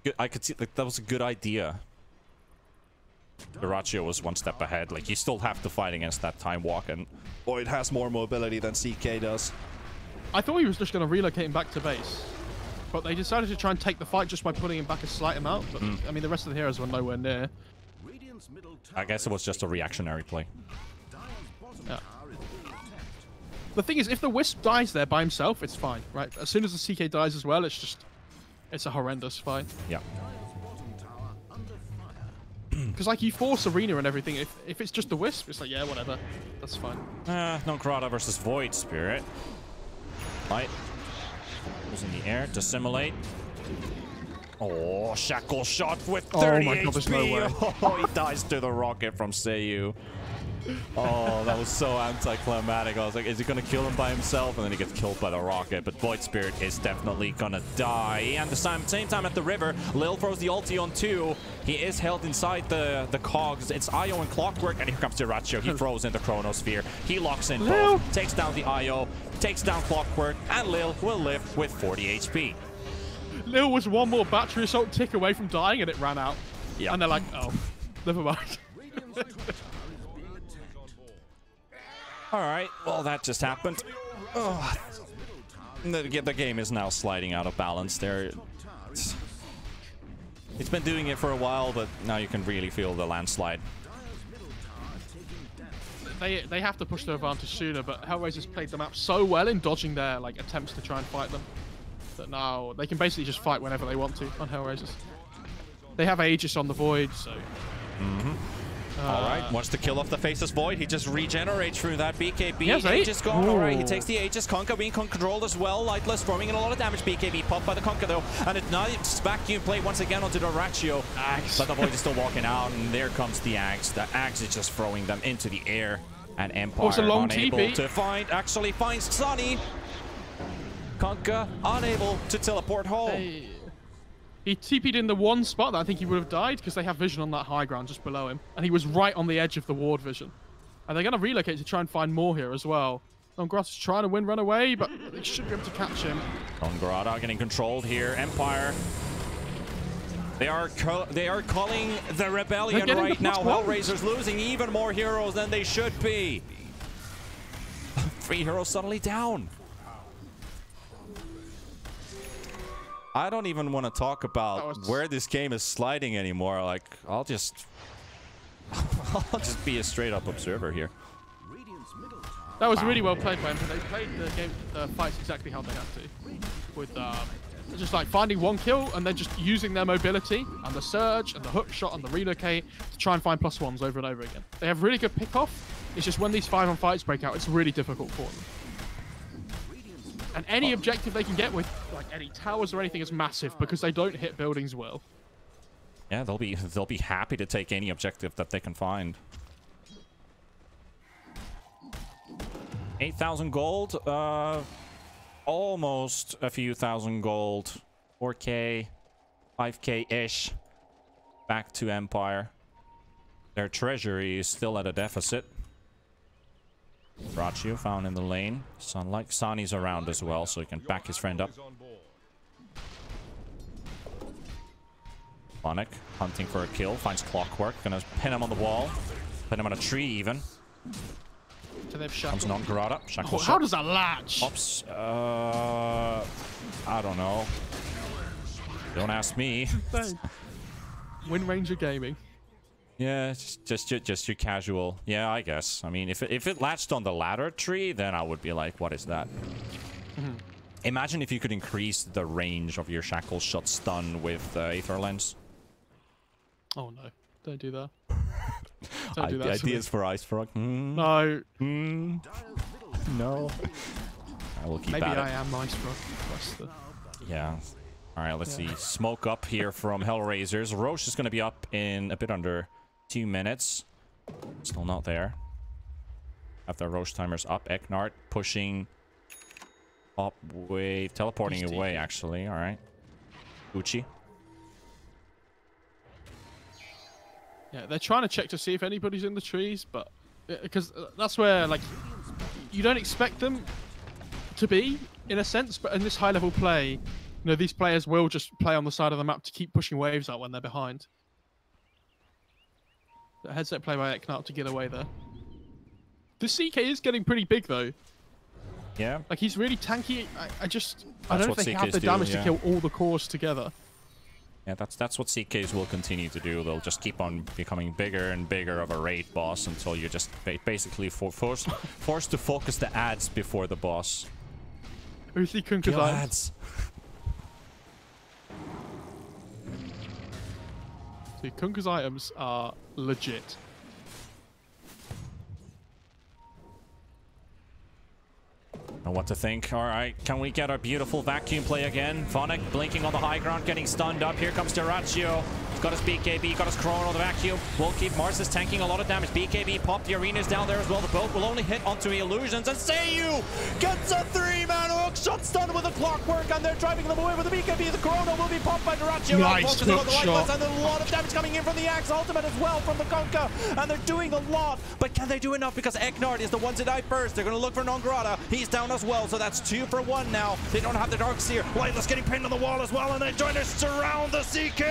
Good. I could see, like, that was a good idea. Dyrachyo was one step ahead. Like, you still have to fight against that time walk, and Void has more mobility than CK does. I thought he was just going to relocate him back to base. But they decided to try and take the fight just by putting him back a slight amount. But, I mean, the rest of the heroes were nowhere near. I guess it was just a reactionary play. Yeah. The thing is, if the Wisp dies there by himself, it's fine, right? As soon as the CK dies as well, it's a horrendous fight. Yeah. Because, like, you force Arena and everything. If it's just the Wisp, it's like, yeah, whatever. That's fine. No Grata versus Void Spirit. Light. Was in the air. Dissimulate. Oh, Shackle shot with 30 oh my God, HP. there's no way. Oh, he dies to the rocket from Seiyu. Oh, that was so anticlimactic. I was like, is he going to kill him by himself? And then he gets killed by the rocket. But Void Spirit is definitely going to die. And the same time at the river, Lil throws the ulti on 2. He is held inside the cogs. It's IO and Clockwork. And here comes Dyrachyo. He throws in the Chronosphere. He locks in both. Takes down the IO. Takes down Clockwork. And Lil will live with 40 HP. Lil was one more battery assault tick away from dying, and it ran out. Yeah. And they're like, oh, never mind. All right, well, that just happened. Oh. The game is now sliding out of balance there. It's been doing it for a while, but now you can really feel the landslide. They have to push their advantage sooner, but HellRaisers played the map so well in dodging their attempts to try and fight them that now they can basically just fight whenever they want to on HellRaisers. They have Aegis on the Void, so... All right, wants to kill off the Faceless Void. He just regenerates through that BKB. Aegis gone. All right, he takes the Aegis. Kunkka being controlled as well. Lightless throwing in a lot of damage. BKB popped by the Kunkka though. And it's vacuum play once again onto Dyrachyo. But the Void is still walking out, and there comes the Axe. The Axe is just throwing them into the air. And Empire unable to find. Actually finds Xani. Kunkka unable to teleport home. He TP'd in the one spot that I think he would have died because they have vision on that high ground just below him. And he was right on the edge of the ward vision. And they're going to relocate to try and find more here as well. Grata's trying to run away, but they should be able to catch him. Grata getting controlled here. Empire. They are calling the rebellion right now. HellRaisers losing even more heroes than they should be. 3 heroes suddenly down. I don't even want to talk about where this game is sliding anymore. Like, I'll just be a straight up observer here. That was really well played by them. They played the game, fights exactly how they had to, with just like finding one kill and then just using their mobility and the surge and the hook shot and the relocate to try and find +1s over and over again. They have really good pick off. It's just when these 5-on fights break out, it's really difficult for them. And any objective they can get with like any towers or anything is massive because they don't hit buildings well. Yeah, they'll be happy to take any objective that they can find. 8,000 gold, almost a few thousand gold, 4K, 5K-ish, back to Empire. Their treasury is still at a deficit. Dyrachyo found in the lane. Sunlight. Sani's around as well, so he can back his friend up. Phonic hunting for a kill. Finds Clockwork. Gonna pin him on the wall. Pin him on a tree even. So they've Comes an on-Garada. Shackle how does that latch? Oops. I don't know. Don't ask me. Wind Ranger Gaming. Yeah, just your casual. Yeah, I guess. I mean, if it latched on the ladder tree, then I would be like, what is that? Imagine if you could increase the range of your shackle shot stun with Aether Lens. Oh no, don't do that. Don't do that. Ideas for Ice Frog. No. No. I will keep Maybe at it. I am Ice Frog. Yeah. All right, let's see. Smoke up here from HellRaisers. Roche is going to be up in a bit under 2 minutes. Still not there. Have the Roche timers up. Eknart pushing up, wave, teleporting away, actually. All right. Gucci. Yeah, they're trying to check to see if anybody's in the trees, but because that's where, like, you don't expect them to be, in a sense, but in this high-level play, you know, these players will just play on the side of the map to keep pushing waves out when they're behind. The headset play by Eknart to get away there. The CK is getting pretty big, though. Yeah. Like, he's really tanky. I don't know if they have the damage to kill all the cores together. Yeah, that's what CKs will continue to do. They'll just keep on becoming bigger and bigger of a raid boss until you're just basically forced to focus the ads before the boss. Who's the Kunka's ads? See, Kunka's items are legit. Know what to think. All right, can we get our beautiful vacuum play again? Phonic blinking on the high ground, getting stunned up. Here comes Deraccio. He's got his BKB, got his Chrono, the vacuum. Will keep Mars is tanking a lot of damage. BKB popped, the arena's down there as well. The boat will only hit onto the illusions, and Seiyu gets a 3-man hook shot stun with a Clockwork, and they're driving them away with the BKB. The Chrono will be popped by Deraccio. Nice hook shot. And a lot of damage coming in from the Axe ultimate as well from the Kunkka, and they're doing a lot, but can they do enough? Because Eknard is the one to die first. They're going to look for Non-Grata. He's down as well, so that's 2 for 1 now. They don't have the Darkseer. Lightless getting pinned on the wall as well, and they try to surround the CK,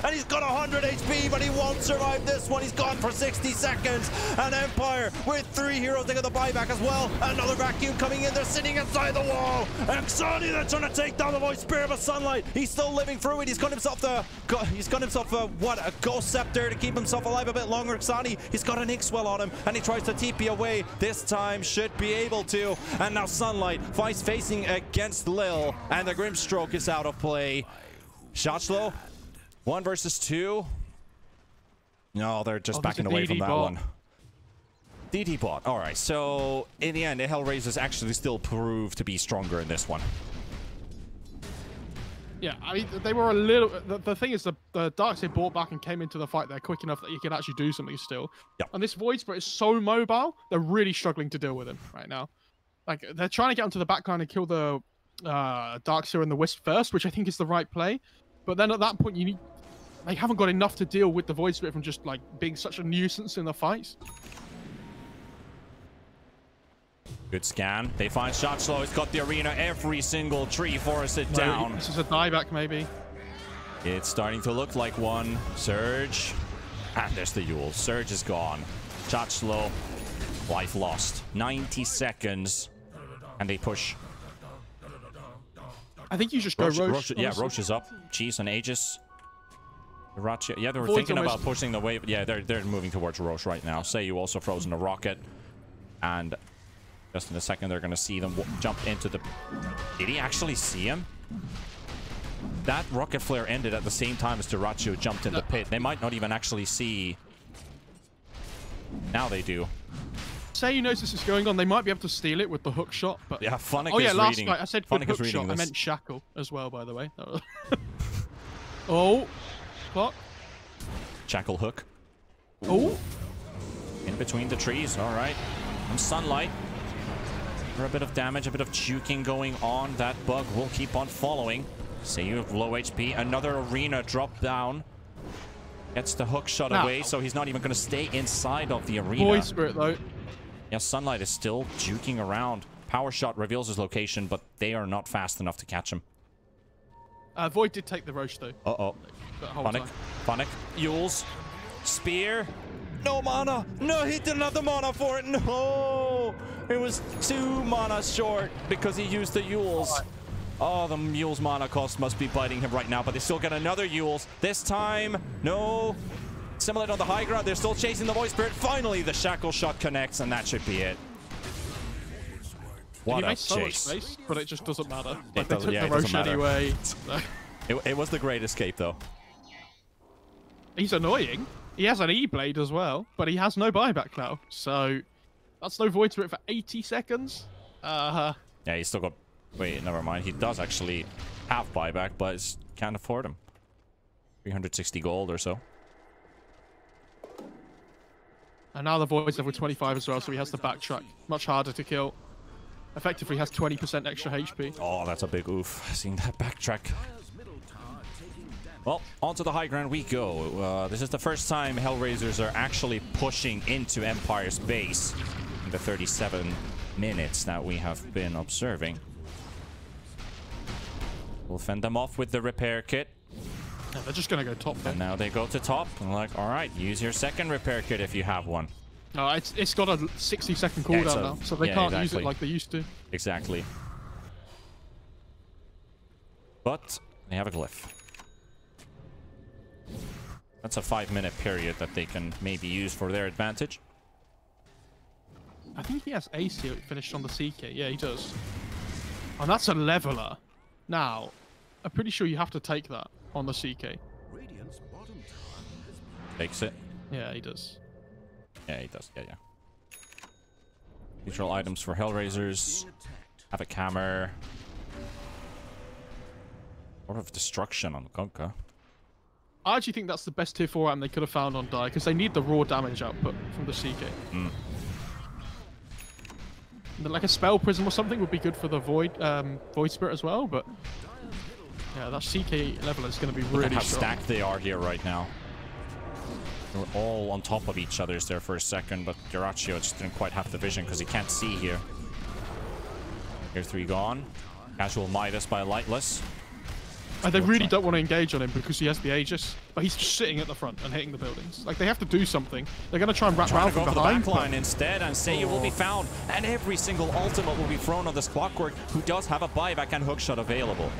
and he's got 100 HP, but he won't survive this one. He's gone for 60 seconds, and Empire with 3 heroes. They got the buyback as well. Another vacuum coming in. They're sitting inside the wall. Exani, they're trying to take down the Void Spirit of Sunlight. He's still living through it. He's got himself a Ghost Scepter to keep himself alive a bit longer. Exani, he's got an Ink-Swell on him, and he tries to TP away. This time should be able to, and now Sunlight fights facing against Lil, and the Grimstroke is out of play. Shotslow, 1 versus 2. No, they're just backing away from that one. DD bot. All right, so in the end, the HellRaisers actually still prove to be stronger in this one. Yeah, I mean, they were a little... The thing is, the Darkseid brought back and came into the fight there quick enough that you could actually do something still. Yep. And this Void Spirit is so mobile, they're really struggling to deal with him right now. Like, they're trying to get onto the backline and kill the Darkseer and the Wisp first, which I think is the right play. But then at that point, you need... They haven't got enough to deal with the Void Spirit from just, like, being such a nuisance in the fights. Good scan. They find Shotslow. He's got the arena. Every single tree forested down. This is a dieback, maybe. It's starting to look like one. Surge. And there's the Yule. Surge is gone. Shotslow. Life lost. 90 seconds. And they push. I think you just go Roche. Yeah, Roche is up. Cheese and Aegis. Yeah, they were thinking about pushing the wave. Yeah, they're moving towards Roche right now. Seiyu also frozen a rocket. And just in a second, they're going to see them jump into the... Did he actually see him? That rocket flare ended at the same time as Deraccio jumped in the pit. They might not even actually see... Now they do. Seiyu knows this is going on. They might be able to steal it with the hook shot, but... Yeah, Phonic oh, yeah, is last reading. night I said Phonic hook shot. I meant shackle as well, by the way. Oh. Clock. Shackle hook. Oh. In between the trees. All right. And Sunlight. For a bit of damage, a bit of juking going on. That bug will keep on following. Seiyu with low HP. Another arena drop down. Gets the hook shot away, so he's not even going to stay inside of the arena. Void Spirit, though. Yeah, Sunlight is still juking around. Power shot reveals his location, but they are not fast enough to catch him. Void did take the Roche though. Uh-oh. Phonic. Yules. Spear. No mana. No, he didn't have the mana for it. No. It was 2 mana short because he used the Yules. Oh, the Yules mana cost must be biting him right now, but they still get another Yules. This time, no. Similar on the high ground, they're still chasing the Void Spirit. Finally, the Shackle Shot connects, and that should be it. What a chase. Space, but it just doesn't matter. Like, they took the Roche anyway. It was the great escape, though. He's annoying. He has an E-Blade as well, but he has no buyback now. So that's no Void Spirit for 80 seconds. Yeah, he's still got... Wait, never mind. He does actually have buyback, but can't afford him. 360 gold or so. And now the Void's level 25 as well, so he has to backtrack. Much harder to kill. Effectively has 20% extra HP. Oh, that's a big oof. Seeing that backtrack. Well, onto the high ground we go. This is the first time HellRaisers are actually pushing into Empire's base in the 37 minutes that we have been observing. We'll fend them off with the repair kit. Yeah, they're just going to go top there. And now they go to top. I'm like, all right, use your second repair kit if you have one. No, it's got a 60-second cooldown now, so they can't use it like they used to. Exactly. But they have a glyph. That's a 5-minute period that they can maybe use for their advantage. I think he has ace here finished on the CK. Yeah, he does. And that's a leveler. Now, I'm pretty sure you have to take that on the CK. Takes it. Yeah, he does. Yeah, he does. Yeah. Neutral items for HellRaisers. Havoc Hammer. Sort of destruction on Gonka. I actually think that's the best tier 4 item they could have found on Die, because they need the raw damage output from the CK. Like a Spell Prism or something would be good for the Void Spirit as well, but yeah, that CK level is going to be really Look at how strong. stacked they are here right now. They're all on top of each other there for a second, but Garaccio just didn't quite have the vision because he can't see here. Tier 3 gone. Casual Midas by Lightless. They really don't want to engage on him because he has the Aegis, but he's just sitting at the front and hitting the buildings. Like, they have to do something. They're going to try and wrap around from behind. The backline instead, and Seiyu will be found, and every single ultimate will be thrown on this Clockwork, who does have a buyback and hookshot available.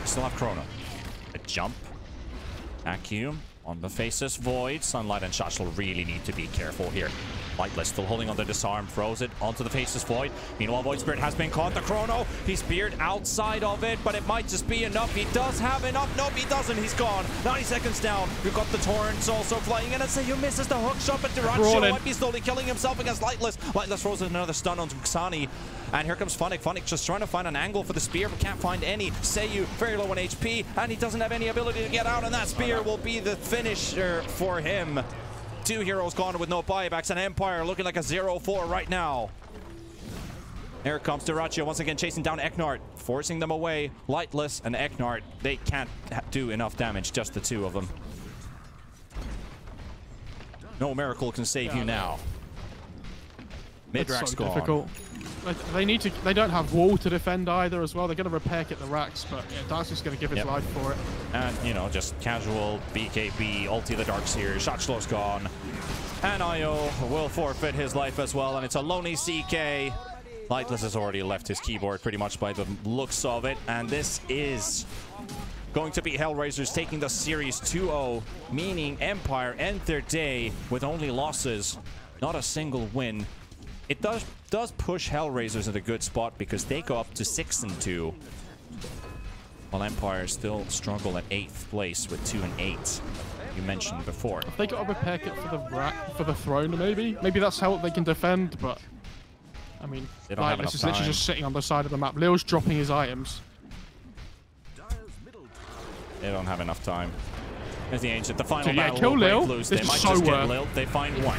Still have Chrono. A jump. Vacuum on the faces. Void. Sunlight and Shachel really need to be careful here. Lightless still holding on the disarm, throws it onto the faces Void. Meanwhile, Void Spirit has been caught. The Chrono, he's speared outside of it, but it might just be enough. He does have enough. Nope, he doesn't. He's gone. 90 seconds down. We've got the Torrents also flying in, and Seiyu misses the hook shot, but Durantio might be slowly killing himself against Lightless. Lightless throws another stun on Xuani, and here comes Phonic. Phonic just trying to find an angle for the spear, but can't find any. Seiyu very low on HP, and he doesn't have any ability to get out, and that spear will be the finisher for him. 2 heroes gone with no buybacks, and Empire looking like a 0-4 right now. Here comes Duraccio once again chasing down Eknart, forcing them away. Lightless and Eknart, they can't do enough damage, just the 2 of them. No miracle can save you now. Mid-rack's gone. Difficult. They don't have wall to defend either as well. They're going to repair kit the racks, but yeah, Darcy's going to give his life for it. And, you know, just casual BKB, ulti the Darkseer. Shachlo's gone. And Io will forfeit his life as well, and it's a lonely CK. Lightless has already left his keyboard pretty much by the looks of it, and this is going to be HellRaisers taking the series 2-0, meaning Empire end their day with only losses, not a single win. It does push HellRaisers in a good spot because they go up to 6-2, while Empire still struggle at 8th place with 2-8. You mentioned before. If they got a repair kit for the rack, for the throne, maybe that's how they can defend. But I mean, this is literally just sitting on the side of the map. Leo's dropping his items. They don't have enough time. There's the Ancient. The final battle kill will Leo. break loose. They might just get Lil. They find one.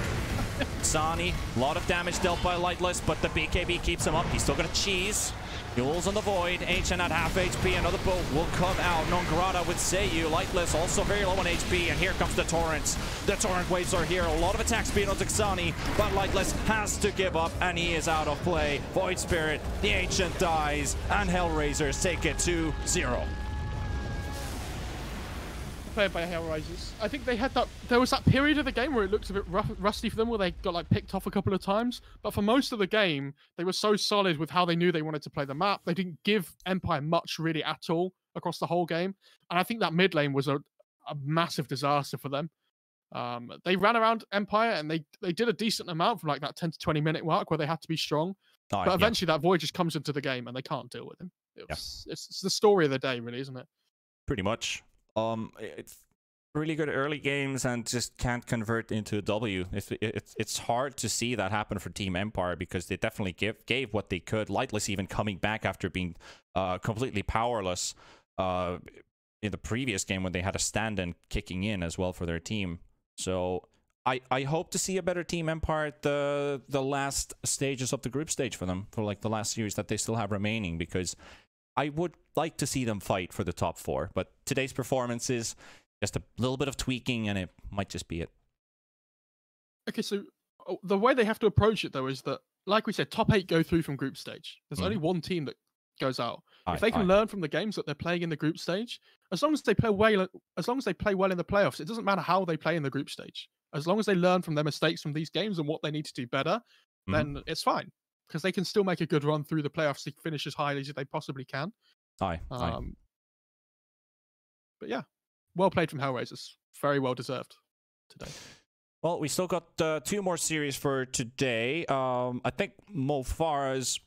Sani, a lot of damage dealt by Lightless, but the BKB keeps him up. He's still got a cheese. Jules on the Void, Ancient at half HP, another boat will come out. Non-Grata with Seiyu, Lightless also very low on HP, and here comes the Torrents. The Torrent waves are here, a lot of attack speed on Texani, but Lightless has to give up, and he is out of play. Void Spirit, the Ancient dies, and HellRaisers take it 2-0. Played by HellRaisers. I think they had that. There was that period of the game where it looked a bit rusty for them, where they got like picked off a couple of times. But for most of the game, they were so solid with how they knew they wanted to play the map. They didn't give Empire much really at all across the whole game. And I think that mid lane was a massive disaster for them. They ran around Empire and they did a decent amount from like that 10 to 20 minute mark where they had to be strong. But eventually that Void just comes into the game and they can't deal with him. It's the story of the day, really, isn't it? Pretty much. It's really good early games and just can't convert into a W. It's hard to see that happen for Team Empire because they definitely gave what they could. Lightless even coming back after being completely powerless in the previous game when they had a stand-in kicking in as well for their team. So I hope to see a better Team Empire at the last stages of the group stage for them, for like the last series that they still have remaining, because I would like to see them fight for the top 4, but today's performance is just a little bit of tweaking, and it might just be it. Okay, so the way they have to approach it, though, is that, like we said, top 8 go through from group stage. There's only one team that goes out. If they can learn from the games that they're playing in the group stage, as long as they play well, in the playoffs, it doesn't matter how they play in the group stage. As long as they learn from their mistakes from these games and what they need to do better, then it's fine. Because they can still make a good run through the playoffs to finish as highly as they possibly can. But yeah, well played from HellRaisers. Very well deserved today. Well, we still got 2 more series for today. I think MoFarah is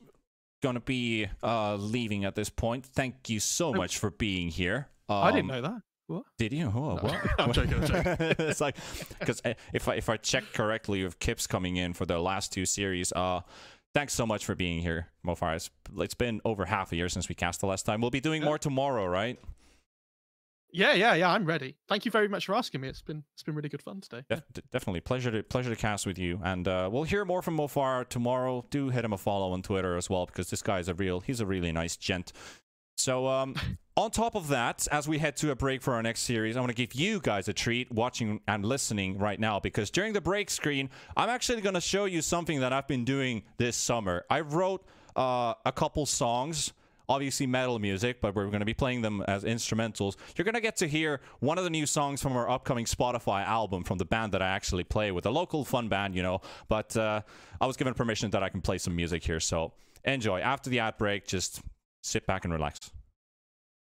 going to be leaving at this point. Thank you so much for being here. I didn't know that. What? Did you? Oh, no. What? I'm joking. It's like, because if I check correctly with Kips coming in for the last 2 series, thanks so much for being here, MoFarah. It's been over half a year since we cast the last time. We'll be doing more tomorrow, right? Yeah. I'm ready. Thank you very much for asking me. It's been really good fun today. Definitely pleasure to cast with you, and we'll hear more from MoFarah tomorrow. Do hit him a follow on Twitter as well, because this guy he's a really nice gent. So on top of that, as we head to a break for our next series, I want to give you guys a treat watching and listening right now, because during the break screen, I'm actually going to show you something that I've been doing this summer. I wrote a couple songs, obviously metal music, but we're going to be playing them as instrumentals. You're going to get to hear one of the new songs from our upcoming Spotify album from the band that I actually play with, a local fun band, you know, but I was given permission that I can play some music here, so enjoy. After the ad break, just sit back and relax.